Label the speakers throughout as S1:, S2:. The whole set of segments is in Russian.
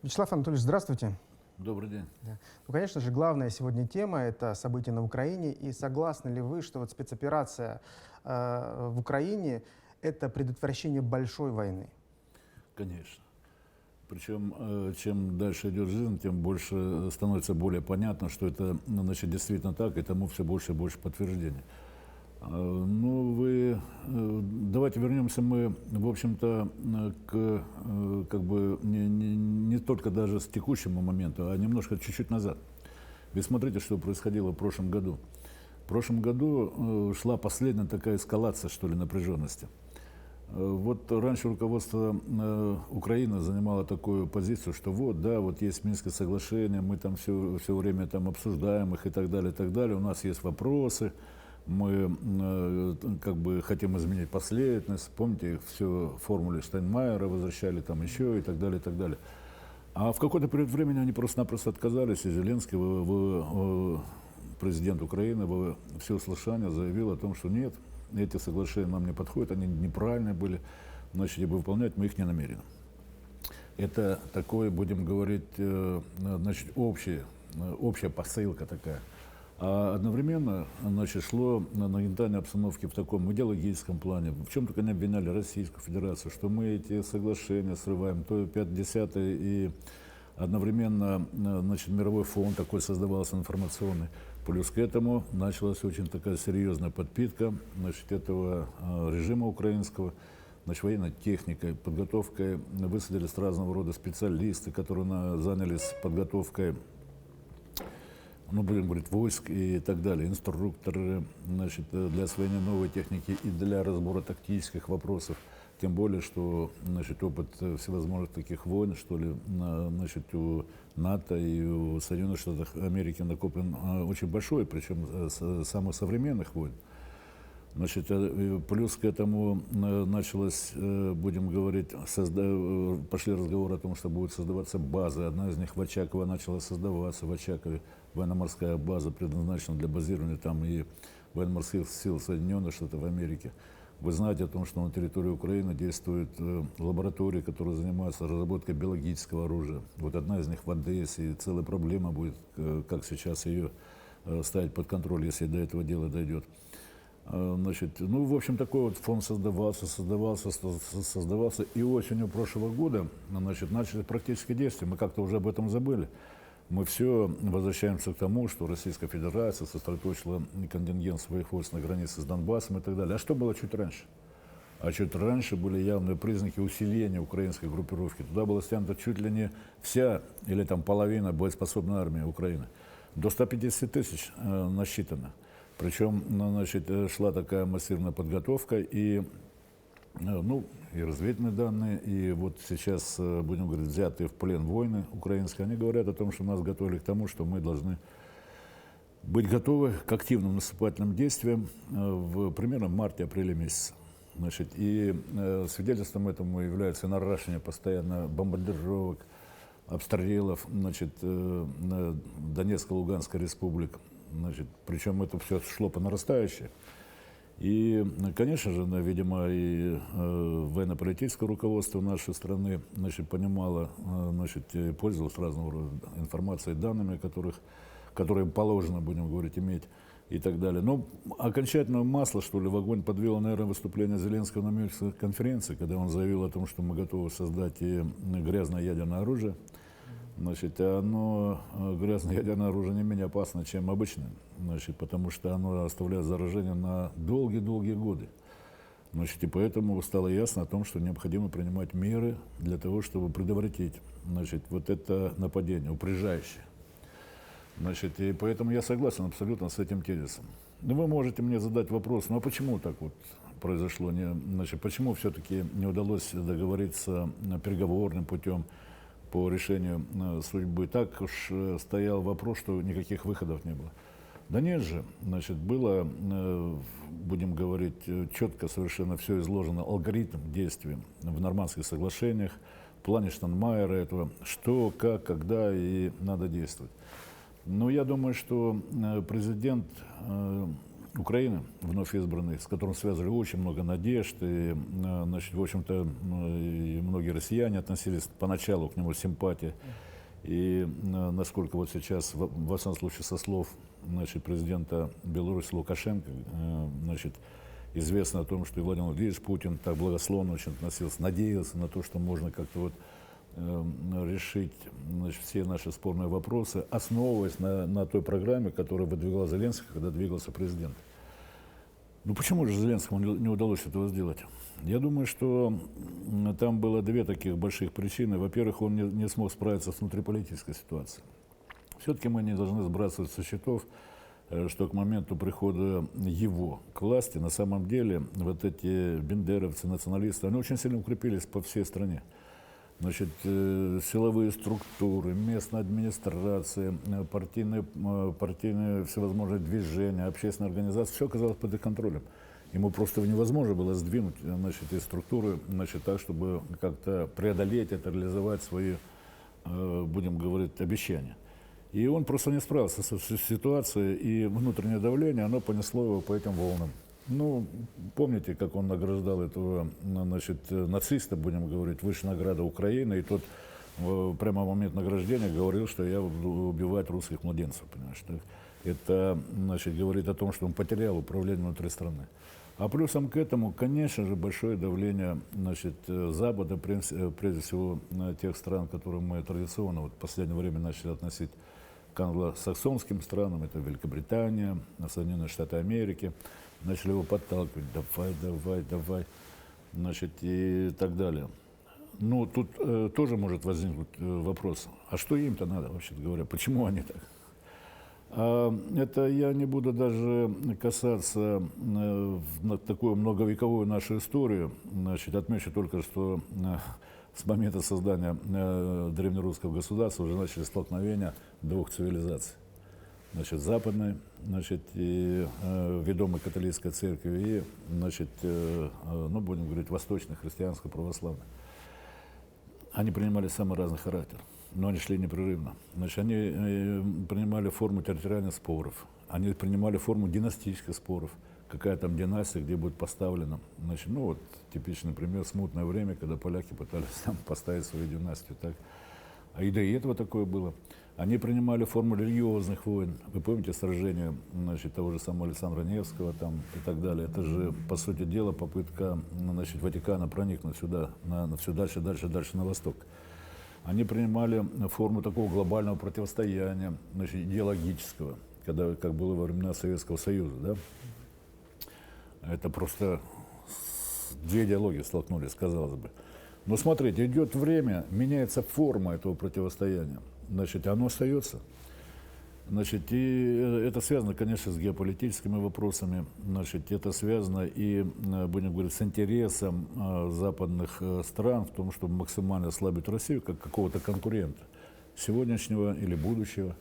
S1: Вячеслав Анатольевич, здравствуйте.
S2: Добрый день.
S1: Да. Ну, конечно же, главная сегодня тема — это события на Украине. И согласны ли вы, что вот спецоперация в Украине — это предотвращение большой войны?
S2: Конечно. Причем, чем дальше идет жизнь, тем больше становится более понятно, что это, значит, действительно так, и тому все больше и больше подтверждений. Давайте вернемся мы, в общем-то, к, как бы, не только даже с текущему моменту, а немножко чуть-чуть назад. Вы смотрите, что происходило в прошлом году. В прошлом году шла последняя такая эскалация, что ли, напряженности. Вот раньше руководство Украины занимало такую позицию, что вот, да, вот есть Минское соглашение, мы там все время там обсуждаем их и так далее, у нас есть вопросы, мы как бы хотим изменить последовательность, помните, все формулы Штайнмайера возвращали там еще и так далее, и так далее. А в какой-то период времени они просто-напросто отказались, и Зеленский, президент Украины, во всеуслышание заявил о том, что нет, эти соглашения нам не подходят, они неправильные были, значит, и выполнять мы их не намерены. Это такое, будем говорить, значит, общая посылка такая. А одновременно, значит, шло нагнетание обстановки в таком идеологическом плане. В чем только не обвиняли Российскую Федерацию, что мы эти соглашения срываем, то 5-10, и одновременно, значит, мировой фон такой создавался информационный. Плюс к этому началась очень такая серьезная подпитка, значит, этого режима украинского, значит, военной техникой, подготовкой. Высадились разного рода специалисты, которые занялись подготовкой, ну, будем говорить, войск и так далее, инструкторы, значит, для освоения новой техники и для разбора тактических вопросов. Тем более, что, значит, опыт всевозможных таких войн, что ли, значит, у НАТО и у Соединенных Штатов Америки накоплен очень большой, причем самых современных войн. Значит, плюс к этому началось, будем говорить, пошли разговоры о том, что будут создаваться базы. Одна из них в Очаково начала создаваться, в Очакове военно-морская база, предназначена для базирования там и военно-морских сил Соединенных Штатов Америки. Вы знаете о том, что на территории Украины действуют лаборатории, которые занимаются разработкой биологического оружия. Вот одна из них в Одессе, и целая проблема будет, как сейчас ее ставить под контроль, если до этого дела дойдет. Значит, ну, в общем, такой вот фонд создавался, и осенью прошлого года, значит, начали практические действия. Мы как-то уже об этом забыли. Мы все возвращаемся к тому, что Российская Федерация сосредоточила контингент своих войск на границе с Донбассом и так далее. А что было чуть раньше? А чуть раньше были явные признаки усиления украинской группировки. Туда была стянута чуть ли не вся или там половина боеспособной армии Украины. До 150 тысяч насчитано. Причем, значит, шла такая массивная подготовка, и, ну, и разведывательные данные, и вот сейчас, будем говорить, взятые в плен войны украинские, они говорят о том, что нас готовили к тому, что мы должны быть готовы к активным наступательным действиям примерно в марте-апреле месяце. Значит, и свидетельством этому является наращивание постоянно бомбардировок, обстрелов, значит, Донецко-Луганской республик. Значит, причем это все шло по нарастающей. И, конечно же, видимо, и военно-политическое руководство нашей страны, значит, понимало, значит, пользовалось разного рода информацией, данными, которые положено, будем говорить, иметь и так далее. Но окончательное масло, что ли, в огонь подвело, наверное, выступление Зеленского на Мюнхенской конференции, когда он заявил о том, что мы готовы создать и грязное ядерное оружие. Значит, оно, грязное ядерное оружие, не менее опасно, чем обычное, значит, потому что оно оставляет заражение на долгие-долгие годы. Значит, и поэтому стало ясно о том, что необходимо принимать меры для того, чтобы предотвратить, значит, вот это нападение, упреждающее. Значит, и поэтому я согласен абсолютно с этим тезисом. Но вы можете мне задать вопрос, ну а почему так вот произошло? Значит, почему все-таки не удалось договориться переговорным путем по решению судьбы? Так уж стоял вопрос, что никаких выходов не было. Да нет же, значит, было, будем говорить, четко совершенно все изложено, алгоритм действий в нормандских соглашениях, в плане Штайнмайера этого, что, как, когда и надо действовать. Но я думаю, что президент Украины, вновь избранный, с которым связывали очень много надежд, и, значит, в общем-то, и многие россияне относились поначалу к нему с симпатией. И насколько вот сейчас, во всяком случае, со слов, значит, президента Беларуси Лукашенко, значит, известно о том, что и Владимир Владимирович Путин так благословно очень относился, надеялся на то, что можно как-то вот решить, значит, все наши спорные вопросы, основываясь на той программе, которую выдвигал Зеленский, когда двигался президент. Ну почему же Зеленскому не удалось этого сделать? Я думаю, что там было две таких больших причины. Во-первых, он не смог справиться с внутриполитической ситуацией. Все-таки мы не должны сбрасывать со счетов, что к моменту прихода его к власти, на самом деле, вот эти бендеровцы, националисты, они очень сильно укрепились по всей стране. Значит, силовые структуры, местная администрация, партийные всевозможные движения, общественные организации, все оказалось под их контролем. Ему просто невозможно было сдвинуть, значит, эти структуры, значит, так, чтобы как-то преодолеть это, реализовать свои, будем говорить, обещания. И он просто не справился с ситуацией, и внутреннее давление, оно понесло его по этим волнам. Ну, помните, как он награждал этого, значит, нациста, будем говорить, высшей награды Украины, и тот прямо в момент награждения говорил, что я буду убивать русских младенцев, понимаешь, так? Это, значит, говорит о том, что он потерял управление внутри страны. А плюсом к этому, конечно же, большое давление, значит, Запада, прежде всего тех стран, которые мы традиционно вот в последнее время начали относить к англосаксонским странам, это Великобритания, Соединенные Штаты Америки, начали его подталкивать, давай, значит, и так далее. Ну, тут тоже может возникнуть вопрос, а что им-то надо, вообще говоря, почему они так? Это я не буду даже касаться такую многовековую нашу историю. Значит, отмечу только, что с момента создания древнерусского государства уже начали столкновения двух цивилизаций. Значит, западной, значит, и ведомой католической церкви, и, значит, ну, будем говорить, восточной, христианско-православной. Они принимали самый разный характер, но они шли непрерывно. Значит, они принимали форму территориальных споров, они принимали форму династических споров. Какая там династия, где будет поставлена. Значит, ну вот типичный пример, смутное время, когда поляки пытались там поставить свою династию. Так. И до этого такое было. Они принимали форму религиозных войн. Вы помните сражение, значит, того же самого Александра Невского там, и так далее. Это же, по сути дела, попытка, значит, Ватикана проникнуть сюда, все дальше на восток. Они принимали форму такого глобального противостояния, значит, идеологического, когда, как было во времена Советского Союза. Да? Это просто две идеологии столкнулись, казалось бы. Но смотрите, идет время, меняется форма этого противостояния. Значит, оно остается. Значит, и это связано, конечно, с геополитическими вопросами. Значит, это связано и, будем говорить, с интересом западных стран в том, чтобы максимально ослабить Россию как какого-то конкурента сегодняшнего или будущего.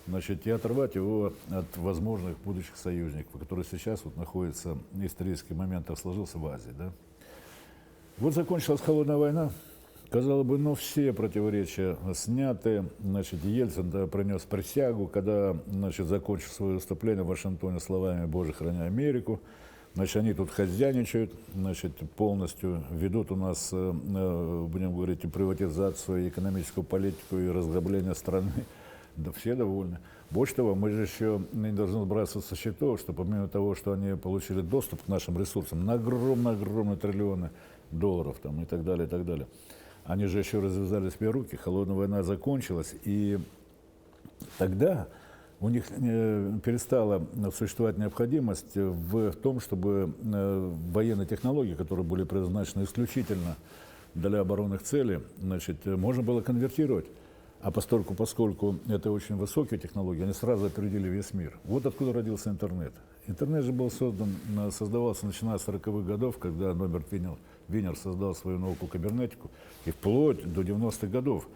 S2: Значит, и оторвать его от возможных будущих союзников, которые сейчас вот находятся, исторический момент сложился в Азии. Да? Вот закончилась холодная война. Казалось бы, ну все противоречия сняты. Значит, Ельцин принес присягу, когда, значит, закончил свое выступление в Вашингтоне словами «Боже, храни Америку». Значит, они тут хозяйничают, значит, полностью ведут у нас, будем говорить, и приватизацию, и экономическую политику, и разграбление страны. Да все довольны. Больше того, мы же еще не должны сбрасывать со счетов, что помимо того, что они получили доступ к нашим ресурсам на огромные триллионы долларов там, и так далее, они же еще развязали себе руки, холодная война закончилась, и тогда у них перестала существовать необходимость в том, чтобы военные технологии, которые были предназначены исключительно для оборонных целей, значит, можно было конвертировать. А поскольку это очень высокие технологии, они сразу опередили весь мир. Вот откуда родился интернет. Интернет же был создавался начиная с 40-х годов, когда Норберт Винер создал свою науку кибернетику, и вплоть до 90-х годов.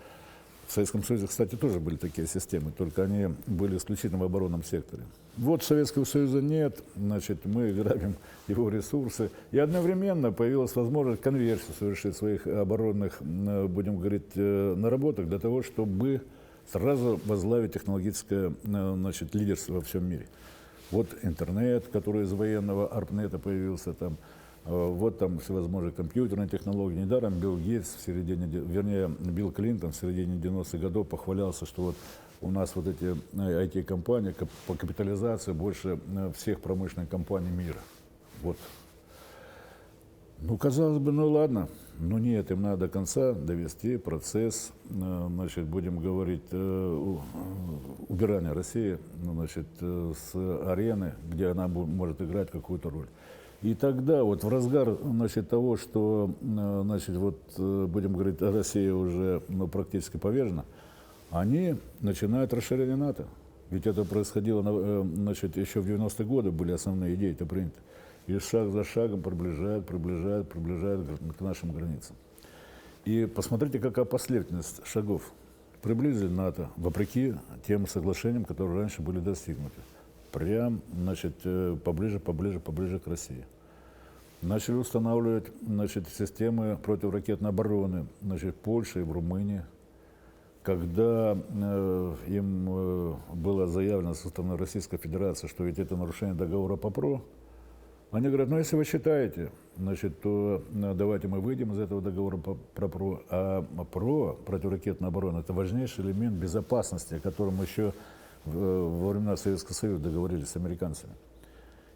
S2: В Советском Союзе, кстати, тоже были такие системы, только они были исключительно в оборонном секторе. Вот Советского Союза нет, значит, мы грабим его ресурсы. И одновременно появилась возможность конверсию совершить своих оборонных, будем говорить, наработок для того, чтобы сразу возглавить технологическое, значит, лидерство во всем мире. Вот интернет, который из военного арпнета появился там, вот там всевозможные компьютерные технологии. Недаром Билл Гейтс в середине, вернее, Билл Клинтон в середине 90-х годов похвалялся, что вот у нас вот эти IT-компании по капитализации больше всех промышленных компаний мира. Вот. Ну, казалось бы, ну ладно, но нет, им надо до конца довести процесс, значит, будем говорить, убирания России, значит, с арены, где она может играть какую-то роль. И тогда вот в разгар, значит, того, что, значит, вот, будем говорить, Россия уже практически повержена, они начинают расширение НАТО. Ведь это происходило, значит, еще в 90-е годы были основные идеи-то приняты. И шаг за шагом приближают к нашим границам. И посмотрите, какая последовательность шагов. Приблизили НАТО, вопреки тем соглашениям, которые раньше были достигнуты. Прям, значит, поближе к России. Начали устанавливать, значит, системы противоракетной обороны, значит, в Польше и в Румынии. Когда им было заявлено со стороны Российской Федерации, что ведь это нарушение договора по ПРО, они говорят, ну если вы считаете, значит, то давайте мы выйдем из этого договора про ПРО. А ПРО, противоракетная оборона, это важнейший элемент безопасности, о котором еще во времена Советского Союза договорились с американцами.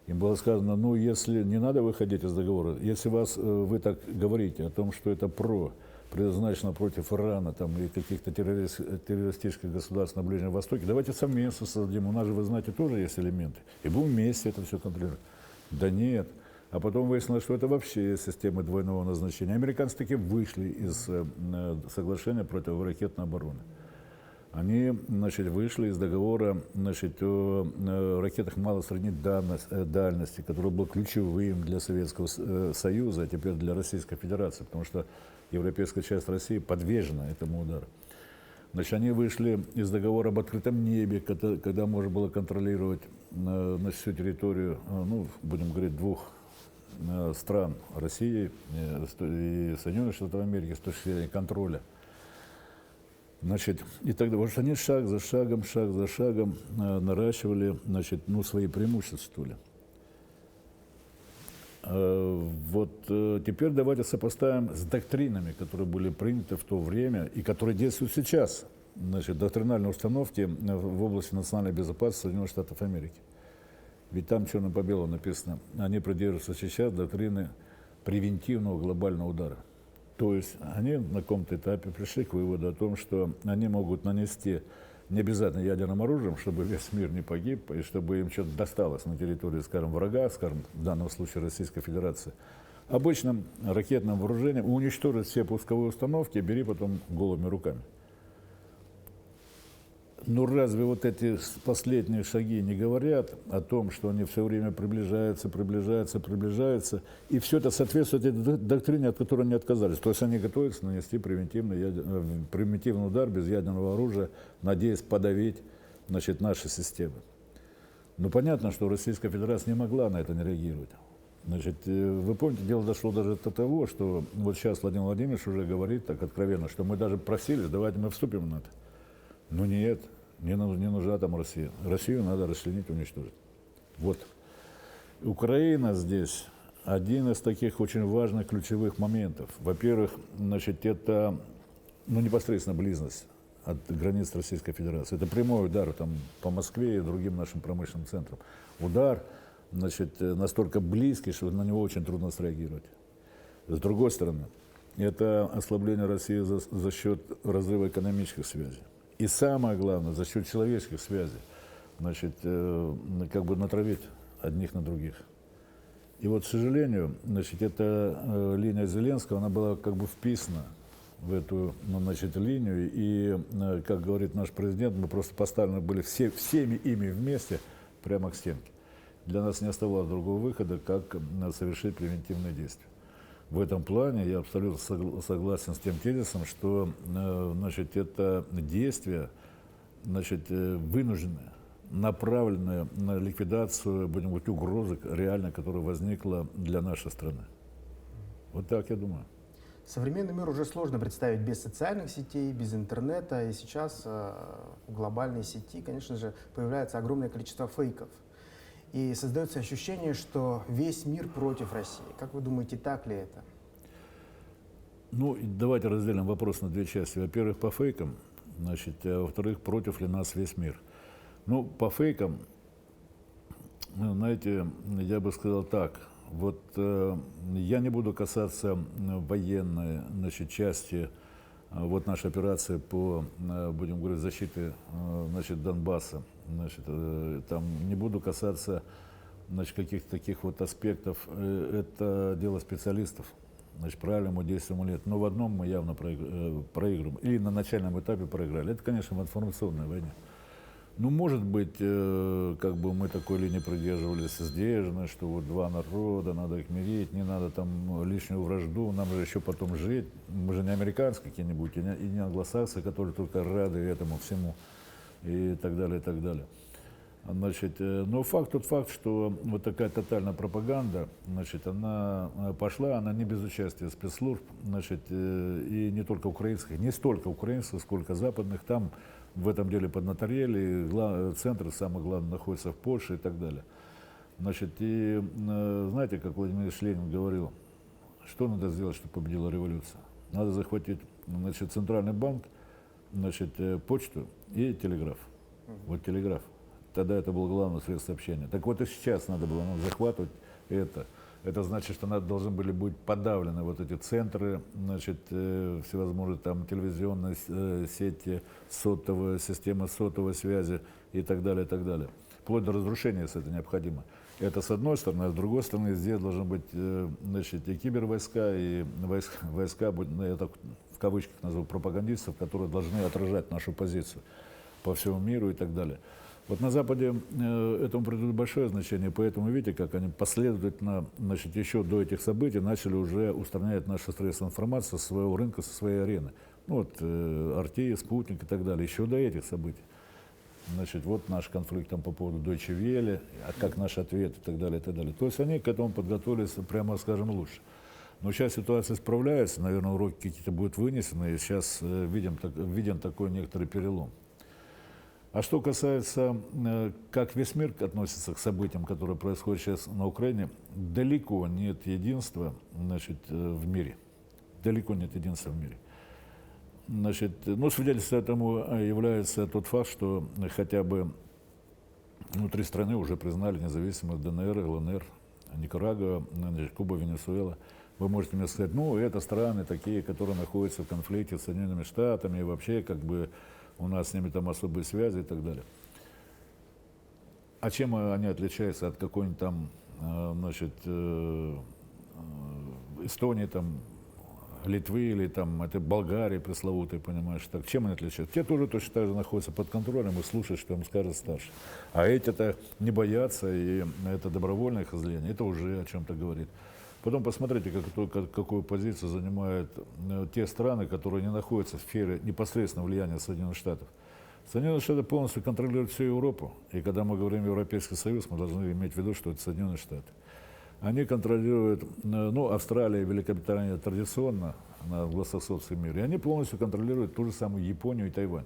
S2: Им было сказано, ну если не надо выходить из договора, если вы так говорите о том, что это ПРО, предназначено против Ирана там, и каких-то террористических государств на Ближнем Востоке, давайте совместно создадим. У нас же, вы знаете, тоже есть элементы. И будем вместе это все контролировать. Да нет. А потом выяснилось, что это вообще система двойного назначения. Американцы таки вышли из соглашения противоракетной обороны. Они, значит, вышли из договора, значит, о ракетах малой средней дальности, который был ключевым для Советского Союза, а теперь для Российской Федерации, потому что европейская часть России подвержена этому удару. Значит, они вышли из договора об открытом небе, когда можно было контролировать, значит, всю территорию, ну, будем говорить, двух стран, России и Соединенных Штатов Америки, с точки зрения контроля. Значит, и тогда вот они шаг за шагом наращивали, значит, ну, свои преимущества, что ли. Вот теперь давайте сопоставим с доктринами, которые были приняты в то время и которые действуют сейчас. Значит, доктринальные установки в области национальной безопасности Соединенных Штатов Америки. Ведь там черным по белому написано, они придерживаются сейчас доктрины превентивного глобального удара. То есть они на каком-то этапе пришли к выводу о том, что они могут нанести не обязательно ядерным оружием, чтобы весь мир не погиб, и чтобы им что-то досталось на территории, скажем, врага, скажем, в данном случае Российской Федерации. Обычным ракетным вооружением уничтожить все пусковые установки, бери потом голыми руками. Но разве вот эти последние шаги не говорят о том, что они все время приближаются, и все это соответствует этой доктрине, от которой они отказались. То есть они готовятся нанести примитивный удар без ядерного оружия, надеясь подавить, значит, наши системы. Но понятно, что Российская Федерация не могла на это не реагировать. Значит, вы помните, дело дошло даже до того, что вот сейчас Владимир Владимирович уже говорит так откровенно, что мы даже просили, давайте мы вступим в НАТО. Ну нет, не нужна там Россия. Россию надо расчленить, уничтожить. Вот. Украина здесь один из таких очень важных ключевых моментов. Во-первых, значит, это непосредственно близость от границ Российской Федерации. Это прямой удар там, по Москве и другим нашим промышленным центрам. Удар, значит, настолько близкий, что на него очень трудно среагировать. С другой стороны, это ослабление России за счет разрыва экономических связей. И самое главное, за счет человеческих связей, значит, как бы натравить одних на других. И вот, к сожалению, значит, эта линия Зеленского, она была как бы вписана в эту, значит, линию. И, как говорит наш президент, мы просто поставлены были всеми ими вместе прямо к стенке. Для нас не оставалось другого выхода, как совершить превентивные действия. В этом плане я абсолютно согласен с тем тезисом, что, значит, это действие, значит, вынужденное, направленное на ликвидацию, будем говорить, угрозы реально, которая возникла для нашей страны. Вот так я думаю.
S1: Современный мир уже сложно представить без социальных сетей, без интернета. И сейчас в глобальной сети, конечно же, появляется огромное количество фейков. и создается ощущение, что весь мир против России. Как вы думаете, так ли это?
S2: Ну, и давайте разделим вопрос на две части. Во-первых, по фейкам, значит, а во-вторых, против ли нас весь мир. Ну, по фейкам, ну, знаете, я бы сказал так. Вот я не буду касаться военной, значит, части вот нашей операции по, будем говорить, защите, значит, Донбасса. Значит, там не буду касаться, значит, каких-то таких вот аспектов. Это дело специалистов. Значит, правильно мы действуем или нет. Но в одном мы явно проигрываем. Или на начальном этапе проиграли. Это, конечно, в информационной войне. Ну, может быть, как бы мы такой линии придерживались сдержанно, что вот два народа, надо их мирить, не надо там лишнюю вражду, нам же еще потом жить. Мы же не американцы какие-нибудь, и не англосаксы, которые только рады этому всему, и так далее, и так далее. Значит, но факт тот факт, что вот такая тотальная пропаганда, значит, она пошла, она не без участия спецслужб, значит, и не только украинских, не столько украинских, сколько западных. Там в этом деле поднаторели, центр самый главный находится в Польше и так далее. Значит, и знаете, как Владимир Ильич Ленин говорил, что надо сделать, чтобы победила революция? Надо захватить, значит, центральный банк, значит, почту и телеграф. Вот телеграф. Тогда это было главное средство общения. Так вот и сейчас надо было захватывать это. Это значит, что должны были быть подавлены вот эти центры, значит, всевозможные там телевизионные сети, система сотовой связи и так далее, и так далее. Вплоть до разрушения, если это необходимо. Это с одной стороны, а с другой стороны здесь должны быть, значит, и кибервойска, и войска, я так в кавычках назову, пропагандистов, которые должны отражать нашу позицию по всему миру и так далее. Вот на Западе этому придают большое значение, поэтому видите, как они последовательно, значит, еще до этих событий начали уже устранять наши средства информации со своего рынка, со своей арены. Ну, вот RT, Спутник и так далее, еще до этих событий. Значит, вот наш конфликт там по поводу Deutsche Welle, а как наш ответ и так далее, и так далее. То есть они к этому подготовились, прямо скажем, лучше. Но сейчас ситуация справляется, наверное, уроки какие-то будут вынесены, и сейчас виден такой некоторый перелом. А что касается, как весь мир относится к событиям, которые происходят сейчас на Украине, далеко нет единства, значит, в мире. Далеко нет единства в мире. Значит, ну, свидетельством этому является тот факт, что хотя бы внутри страны уже признали независимость ДНР, ЛНР, Никарагуа, Куба, Венесуэла. Вы можете мне сказать, ну, это страны такие, которые находятся в конфликте с Соединенными Штатами, и вообще, как бы, у нас с ними там особые связи и так далее. А чем они отличаются от какой-нибудь там, значит, Эстонии, там, Литвы или там, это Болгарии пресловутой, понимаешь, так? Чем они отличаются? Те тоже точно так же находятся под контролем и слушают, что им скажет старший. А эти-то не боятся, и это добровольное их излияние, это уже о чем-то говорит. Потом посмотрите, какую позицию занимают те страны, которые не находятся в сфере непосредственного влияния Соединенных Штатов. Соединенные Штаты полностью контролируют всю Европу. И когда мы говорим Европейский Союз, мы должны иметь в виду, что это Соединенные Штаты. Они контролируют, ну, Австралия и Великобритания традиционно на англосаксонском мире. Они полностью контролируют ту же самую Японию и Тайвань.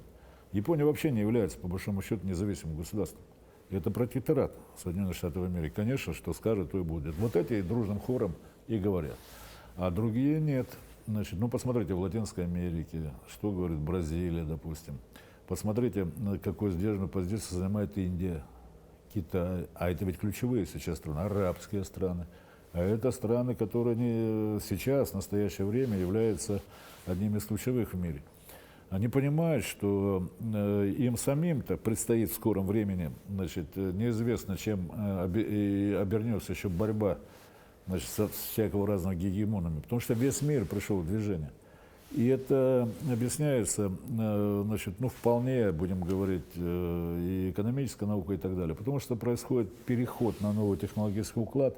S2: Япония вообще не является, по большому счету, независимым государством. Это протекторат Соединенных Штатов Америки. Конечно, что скажет, то и будет. Вот эти дружным хором и говорят. А другие нет. Значит, ну, посмотрите в Латинской Америке, что говорит Бразилия, допустим. Посмотрите, какую сдержанную позицию занимает Индия, Китай. А это ведь ключевые сейчас страны, арабские страны. А это страны, которые сейчас, в настоящее время, являются одними из ключевых в мире. Они понимают, что им самим-то предстоит в скором времени, значит, неизвестно, чем обернется еще борьба, значит, с всякого разного гегемонами, потому что весь мир пришел в движение. И это объясняется, значит, ну, вполне, будем говорить, и экономической наукой и так далее, потому что происходит переход на новый технологический уклад,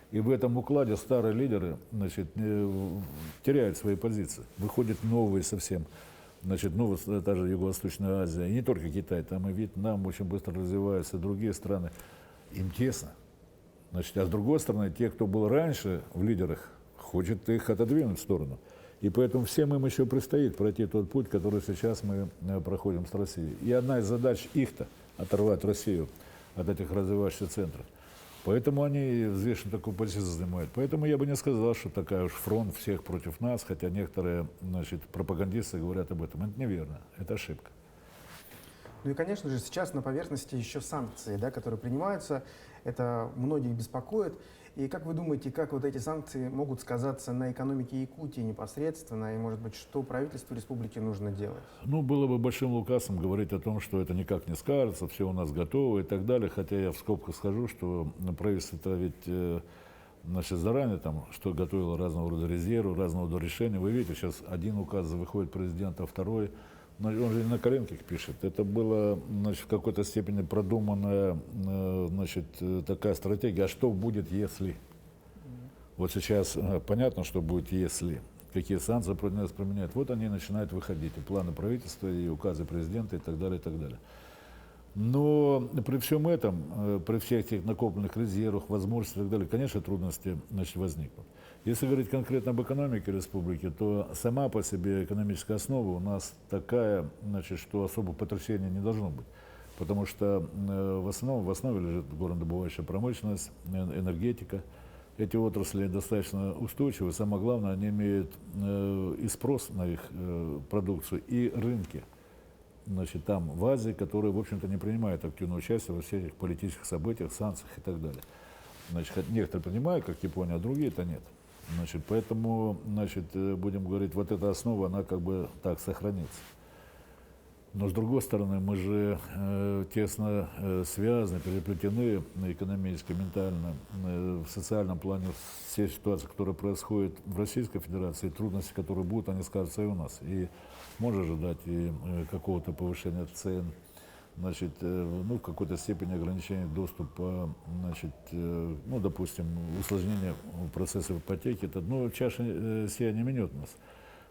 S2: и в этом укладе старые лидеры, значит, теряют свои позиции, выходят новые совсем. Значит, ну, та же Юго-Восточная Азия, и не только Китай, там и Вьетнам очень быстро развиваются, другие страны. Им тесно. Значит, а с другой стороны, те, кто был раньше в лидерах, хочет их отодвинуть в сторону. И поэтому всем им еще предстоит пройти тот путь, который сейчас мы проходим с Россией. И одна из задач их-то — оторвать Россию от этих развивающихся центров. Поэтому они взвешенно такую позицию занимают. Поэтому я бы не сказал, что такая уж фронт всех против нас, хотя некоторые, значит, пропагандисты говорят об этом. Это неверно, это ошибка.
S1: Ну и, конечно же, сейчас на поверхности еще санкции, да, которые принимаются. Это многих беспокоит. И как вы думаете, как вот эти санкции могут сказаться на экономике Якутии непосредственно? И, может быть, что правительству республики нужно делать?
S2: Ну, было бы большим лукавством говорить о том, что это никак не скажется, все у нас готово и так далее. Хотя я в скобках скажу, что правительство ведь значит, заранее там, что готовило разного рода резервы, разного рода решения. Вы видите, сейчас один указ выходит президента, а второй, он же на коленках пишет. Это была, значит, в какой-то степени продуманная, значит, такая стратегия. А что будет, если? Вот сейчас понятно, что будет, если. Какие санкции против нас применяют. Вот они начинают выходить. И планы правительства, и указы президента, и так далее, и так далее. Но при всем этом, при всех этих накопленных резервах, возможностях и так далее, конечно, трудности, значит, возникнут. Если говорить конкретно об экономике республики, то сама по себе экономическая основа у нас такая, значит, что особых потрясений не должно быть. Потому что в основе лежит горнодобывающая промышленность, энергетика. Эти отрасли достаточно устойчивы. Самое главное, они имеют и спрос на их продукцию, и рынки. Значит, там в Азии, которые, в общем-то, не принимают активное участие во всех этих политических событиях, санкциях и так далее. Значит, некоторые принимают, как Япония, а другие-то нет. Значит, поэтому, значит, будем говорить, вот эта основа, она как бы так сохранится. Но с другой стороны, мы же тесно связаны, переплетены экономически, ментально, в социальном плане все ситуации, которые происходят в Российской Федерации, трудности, которые будут, они скажутся и у нас. И можно ожидать и какого-то повышения цен, значит, ну, в какой-то степени ограничения доступа, значит, ну, допустим, усложнения процесса ипотеки. Это, ну, чаша сия не минет нас.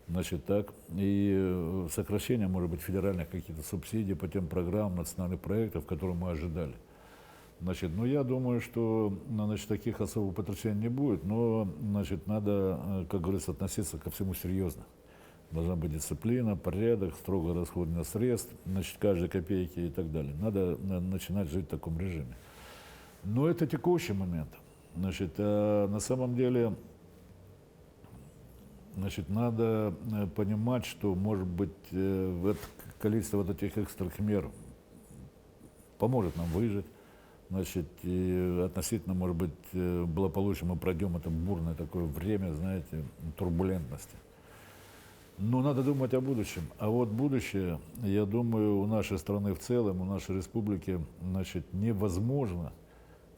S2: Значит, так, и сокращение, может быть, федеральных каких-то субсидий по тем программам, национальных проектов, которые мы ожидали. Значит, ну, я думаю, что, значит, таких особых потрясений не будет, но, значит, надо, как говорится, относиться ко всему серьезно. Должна быть дисциплина, порядок, строгое расходование средств, значит, каждой копейки и так далее. Надо начинать жить в таком режиме. Но это текущий момент. Значит, а на самом деле, значит, надо понимать, что, может быть, количество вот этих экстренных мер поможет нам выжить. Значит, и относительно, может быть, благополучно мы пройдем это бурное такое время, знаете, турбулентности. Но надо думать о будущем. А вот будущее, я думаю, у нашей страны в целом, у нашей республики, значит, невозможно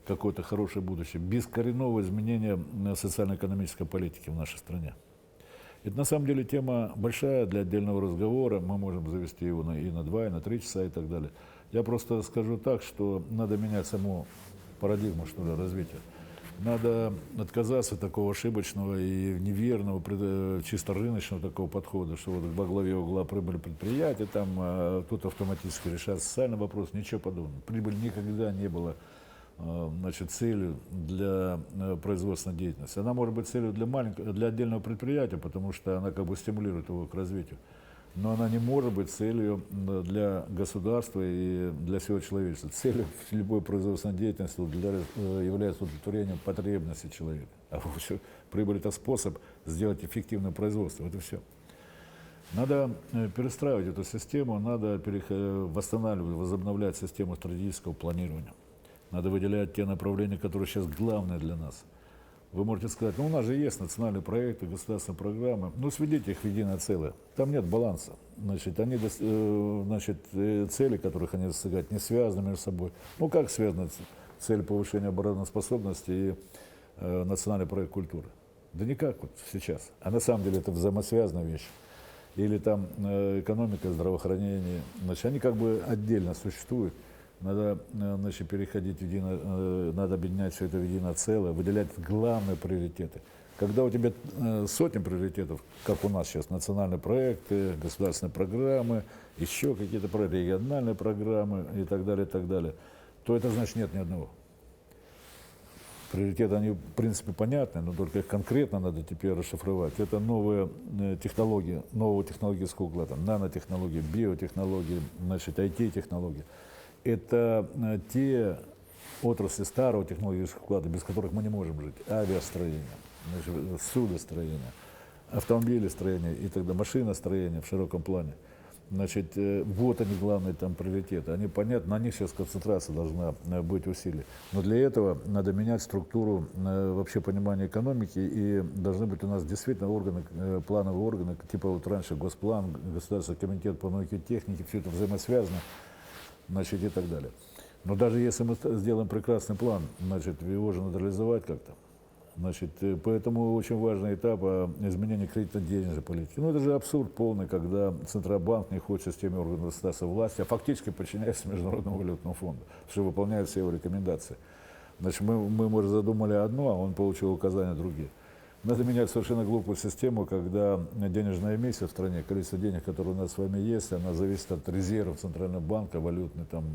S2: какое-то хорошее будущее без коренного изменения социально-экономической политики в нашей стране. Это на самом деле тема большая для отдельного разговора, мы можем завести его и на 2, и на 3 часа и так далее. Я просто скажу так, что надо менять саму парадигму, что ли, развития. Надо отказаться от такого ошибочного и неверного, чисто рыночного такого подхода, что вот во главе угла прибыль предприятия, там тут автоматически решается социальный вопрос, ничего подобного. Прибыль никогда не была, значит, целью для производственной деятельности. Она может быть целью для отдельного предприятия, потому что она как бы стимулирует его к развитию. Но она не может быть целью для государства и для всего человечества. Целью любой производственной деятельности является удовлетворение потребностей человека. А прибыль – это способ сделать эффективное производство. Это все. Надо перестраивать эту систему, надо восстанавливать, возобновлять систему стратегического планирования. Надо выделять те направления, которые сейчас главные для нас. Вы можете сказать, ну у нас же есть национальные проекты, государственные программы, ну сведите их в единое целое. Там нет баланса. Значит, они, значит, цели, которых они достигают, не связаны между собой. Ну как связаны цели повышения обороноспособности и национальный проект культуры? Да никак вот сейчас. А на самом деле это взаимосвязанные вещи. Или там экономика, здравоохранение. Значит, они как бы отдельно существуют. Надо, значит, переходить надо объединять все это в единое целое, выделять главные приоритеты. Когда у тебя сотни приоритетов, как у нас сейчас, национальные проекты, государственные программы, еще какие-то региональные программы и так далее, то это значит нет ни одного. Приоритеты, они в принципе понятны, но только их конкретно надо теперь расшифровать. Это новые технологии, нового технологического уклада, нанотехнологии, биотехнологии, значит, IT-технологии. Это те отрасли старого технологического вклада, без которых мы не можем жить. Авиастроение, значит, судостроение, автомобилестроение и тогда машиностроение в широком плане. Значит, вот они главные там приоритеты. Они понятны, на них сейчас концентрация должна быть усилий. Но для этого надо менять структуру вообще понимания экономики, и должны быть у нас действительно органы, плановые органы, типа вот раньше Госплан, Государственный комитет по науке и технике, все это взаимосвязано, значит, и так далее. Но даже если мы сделаем прекрасный план, значит, его же надо реализовать как-то. Значит, поэтому очень важный этап изменения кредитно-денежной политики. Ну, это же абсурд полный, когда Центробанк не хочет с теми органами государственной власти, а фактически подчиняется Международному валютному фонду, что выполняет все его рекомендации. Значит, мы, может, задумали одно, а он получил указания другие. Надо менять совершенно глупую систему, когда денежная эмиссия в стране, количество денег, которые у нас с вами есть, она зависит от резервов Центрального банка, валютных, там,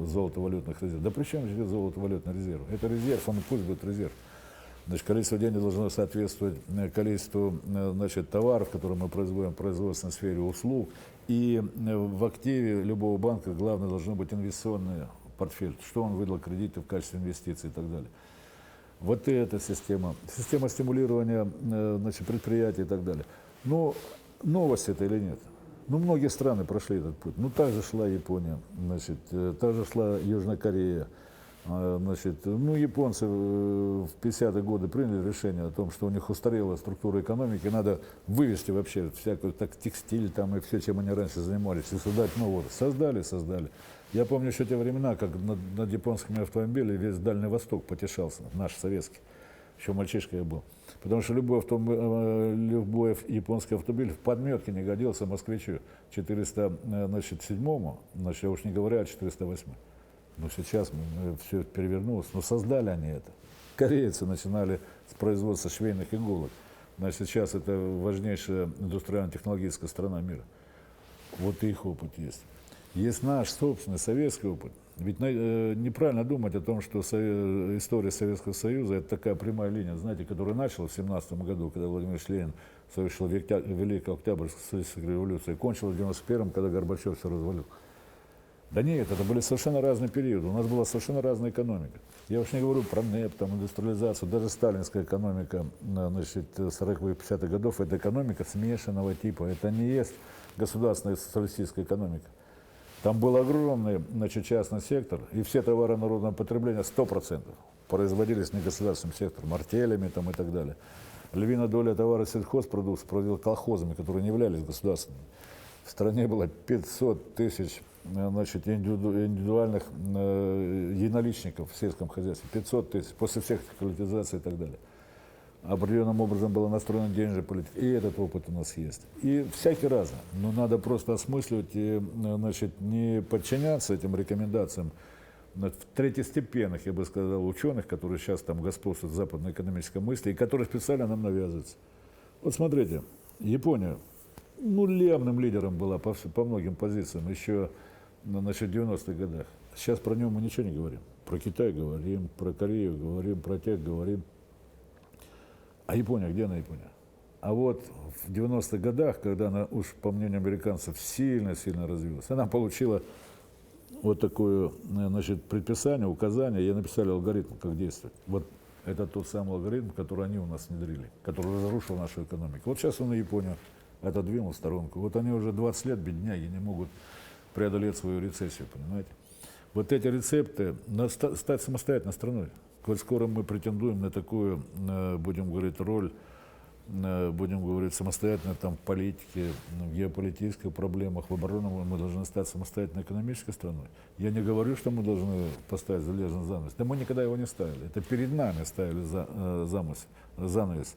S2: золото-валютных резервов. Да при чем здесь золото-валютный резерв? Это резерв, он пусть будет резерв. Значит, количество денег должно соответствовать количеству, значит, товаров, которые мы производим в производственной сфере, услуг. И в активе любого банка главное должно быть инвестиционный портфель, что он выдал кредиты в качестве инвестиций и так далее. Вот эта система, система стимулирования, значит, предприятий и так далее. Но новость это или нет? Ну, многие страны прошли этот путь. Ну, так же шла Япония, значит, так же шла Южная Корея. Значит, ну, японцы в 50-е годы приняли решение о том, что у них устарела структура экономики, надо вывести вообще всякую так, текстиль там, и все, чем они раньше занимались, и создать новую. Создали. Я помню еще те времена, как над японскими автомобилями весь Дальний Восток потешался, наш советский. Еще мальчишка я был. Потому что любой японский автомобиль в подметке не годился москвичу 407-му, значит, я уж не говорю о 408-м. Но сейчас все это перевернулось. Но создали они это. Корейцы начинали с производства швейных иголок. Значит, сейчас это важнейшая индустриально-технологическая страна мира. Вот их опыт есть. Есть наш собственный советский опыт. Ведь неправильно думать о том, что история Советского Союза – это такая прямая линия, знаете, которая началась в 1917 году, когда Владимир Ильич Ленин совершил Великую Октябрьскую социалистическую революцию, и кончилась в 1991-м, когда Горбачев все развалил. Да нет, это были совершенно разные периоды. У нас была совершенно разная экономика. Я уж не говорю про НЭП, там, индустриализацию. Даже сталинская экономика, значит, 40-х, 50-х годов, это экономика смешанного типа. Это не есть государственная социалистическая экономика. Там был огромный, значит, частный сектор, и все товары народного потребления 100% производились негосударственным сектором, артелями там, и так далее. Львиная доля товаров сельхозпродукции производилась колхозами, которые не являлись государственными. В стране было 500 тысяч, значит, индивидуальных единоличников в сельском хозяйстве. 500 тысяч, после всех коллективизаций и так далее. Определенным образом была настроена денежная политика. И этот опыт у нас есть. И всякий раз. Но надо просто осмысливать и, значит, не подчиняться этим рекомендациям третьестепенных, я бы сказал, ученых, которые сейчас там господствуют в западной экономической мысли и которые специально нам навязываются. Вот смотрите, Япония, ну, явным лидером была по многим позициям еще, значит, в 90-х годах. Сейчас про него мы ничего не говорим. Про Китай говорим, про Корею говорим, про тех говорим. А Япония, где она, Япония? А вот в 90-х годах, когда она, уж по мнению американцев, сильно-сильно развилась, она получила вот такое, значит, предписание, указание, и написали алгоритм, как действовать. Вот это тот самый алгоритм, который они у нас внедрили, который разрушил нашу экономику. Вот сейчас он и Японию отодвинул в сторонку. Вот они уже 20 лет, бедняги, не могут преодолеть свою рецессию, понимаете? Вот эти рецепты, надо стать самостоятельной страной. Коль скоро мы претендуем на такую, будем говорить, роль, будем говорить, самостоятельно там, в политике, в геополитических проблемах, в оборонном, мы должны стать самостоятельной экономической страной. Я не говорю, что мы должны поставить железный занавес. Да мы никогда его не ставили. Это перед нами ставили занавес.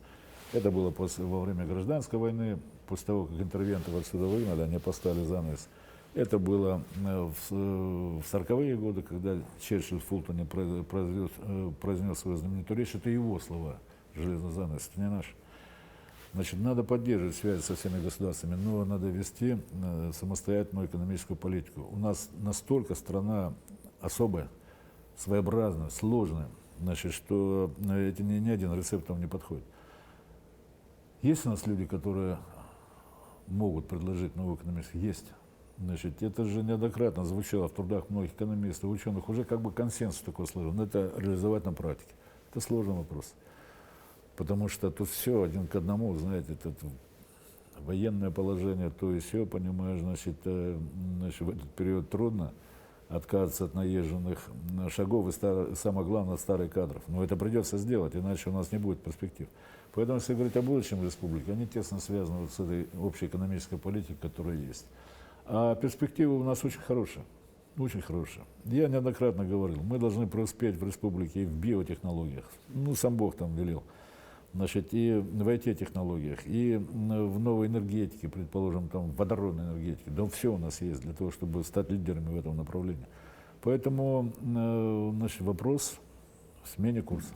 S2: Это было во время гражданской войны, после того, как интервентов отсюда выгнали, они поставили занавес. Это было в 40-е годы, когда Черчилль в Фултоне произнес свою знаменитую речь. Это его слова, железный занавес, это не наш. Значит, надо поддерживать связи со всеми государствами, но надо вести самостоятельную экономическую политику. У нас настолько страна особая, своеобразная, сложная, значит, что ни один рецепт там не подходит. Есть у нас люди, которые могут предложить новую экономическую? Есть. Значит, это же неоднократно звучало в трудах многих экономистов, ученых, уже как бы консенсус такой сложен. Это реализовать на практике. Это сложный вопрос. Потому что тут все один к одному, знаете, это военное положение, то и все, понимаешь, значит, в этот период трудно отказываться от наезженных шагов и, самое главное, от старых кадров. Но это придется сделать, иначе у нас не будет перспектив. Поэтому, если говорить о будущем республики, они тесно связаны вот с этой общей экономической политикой, которая есть. А перспективы у нас очень хорошие. Очень хорошие. Я неоднократно говорил, мы должны преуспеть в республике и в биотехнологиях. Ну, сам Бог там велел. Значит, и в IT-технологиях, и в новой энергетике, предположим, там, в водородной энергетике. Да все у нас есть для того, чтобы стать лидерами в этом направлении. Поэтому значит, вопрос в смене курса.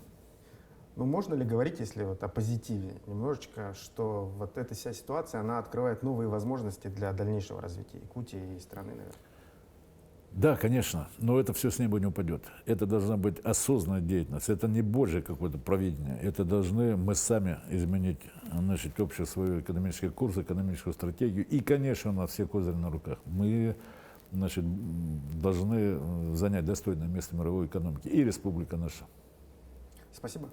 S1: Но можно ли говорить, если вот о позитиве немножечко, что вот эта вся ситуация, она открывает новые возможности для дальнейшего развития Якутии и страны, наверное?
S2: Да, конечно, но это все с неба не упадет. Это должна быть осознанная деятельность. Это не Божье какое-то провидение. Это должны мы сами изменить, значит, общий свой экономический курс, экономическую стратегию. И, конечно, у нас все козыри на руках. Мы, значит, должны занять достойное место мировой экономики. И республика наша.
S1: Спасибо.